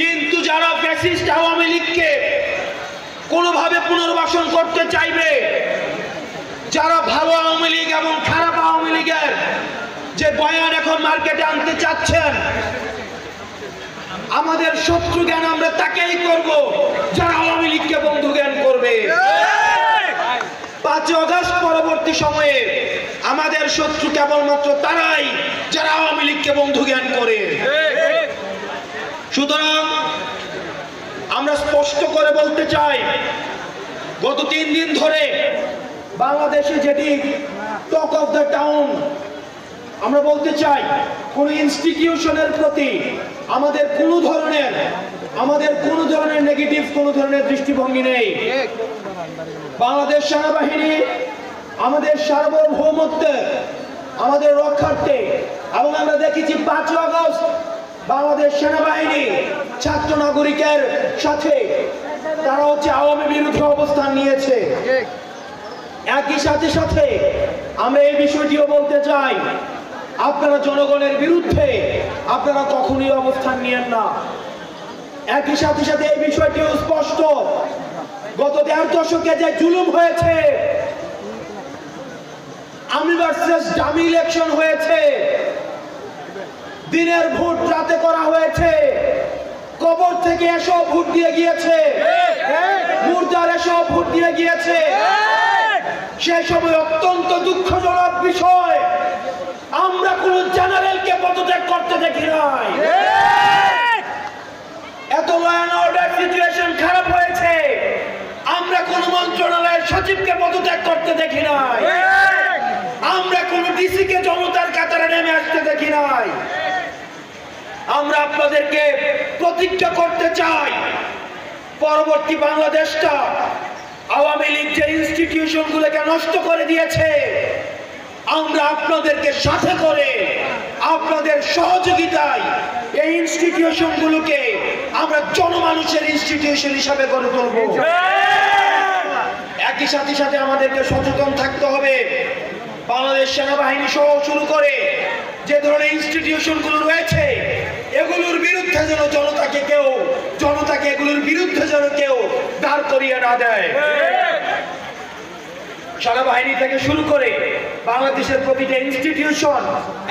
কিন্তু যারা ফ্যাসিস্ট আওয়ামী লীগকে কোনোভাবে পুনর্বাসন করতে চাইবে, যারা ভালো আওয়ামী লীগ এবং খারাপ আওয়ামী লীগের যে বয়ান এখন মার্কেটে আনতে চাচ্ছেন, আমাদের শত্রু জ্ঞান আমরা তাকেই করব যারা আওয়ামী লীগকে বন্ধু জ্ঞান করবে। 5 আগস্ট পরবর্তী সময়ে আমাদের শত্রু কেবলমাত্র তারাই যারা আওয়ামী লীগকে বন্ধু জ্ঞান করে। সুতরাং আমরা স্পষ্ট করে বলতে চাই, গত 3 দিন ধরে বাংলাদেশে যেটি টক অফ দ্য টাউন, আমরা বলতে চাই কোন ইনস্টিটিউশনের প্রতি আমাদের কোনো ধরনের নেগেটিভ কোনো ধরনের দৃষ্টিভঙ্গি নেই। বাংলাদেশ সেনাবাহিনী আমাদের সার্বভৌমত্বে, আমাদের রক্ষার্থে, এবং আমরা দেখেছি 5 আগস্ট বাংলাদেশ সেনাবাহিনী ছাত্র নাগরিকের সাথে তারা আওয়ামী বিরোধী অবস্থান নিয়েছে। একই সাথে আমরা এই বিষয়টিও বলতে চাই, আপনারা জনগণের বিরুদ্ধে আপনারা কখনোই অবস্থান নিয়েন না। একই সাথে এই বিষয়টিও স্পষ্ট, গত 1.5 দশকে যে জুলুম হয়েছে, আমি ভার্সেস ডামি ইলেকশন হয়েছে, দিনের ভোট রাতে করা হয়েছে, কবর থেকে এসব ভোট দিয়ে গিয়েছে, মুর্দার এসব ভোট দিয়ে গিয়েছে, সেই সময় অত্যন্ত দুঃখজনক বিষয়, আমরা কোন জেনারেলকে পদত্যাগ করতে দেখি নাই। এত ল অ্যান্ড অর্ডার সিচুয়েশন খারাপ হয়েছে, আমরা কোন মন্ত্রণালয়ের সচিবকে পদত্যাগ করতে দেখি নাই, আমরা কোন ডিসি কে জনতার কাতারে নেমে আসতে দেখি নাই। আমরা আপনাদেরকে প্রতিজ্ঞা করতে চাই, পরবর্তী বাংলাদেশটা আওয়ামী লীগ যে ইনস্টিটিউশন গুলোকে নষ্ট করে দিয়েছে, আমরা আপনাদেরকে সাথে করে আপনাদের সহযোগিতায় এই ইনস্টিটিউশন গুলোকে আমরা জনমানুষের ইনস্টিটিউশন হিসাবে গড়ে তুলব। একই সাথে আমাদেরকে সচেতন থাকতে হবে, বাংলাদেশ সেনাবাহিনী সহ শুরু করে যে ধরনের ইনস্টিটিউশন গুলো রয়েছে, এগুলোর বিরুদ্ধে যেন জনতাকে এগুলোর বিরুদ্ধে যেন কেউ দাঁড় করিয়ে না দেয়। সেনাবাহিনী থেকে শুরু করে বাংলাদেশের প্রতিটা ইনস্টিটিউশন,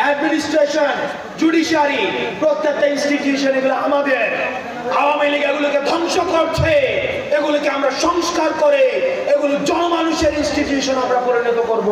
অ্যাডমিনিস্ট্রেশন, জুডিশিয়ারি, প্রত্যেকটা ইনস্টিটিউশন এগুলো আমাদের। আওয়ামী লীগ এগুলোকে ধ্বংস করছে, এগুলোকে আমরা সংস্কার করে এগুলো জনমানুষের ইনস্টিটিউশন আমরা পরিণত করব।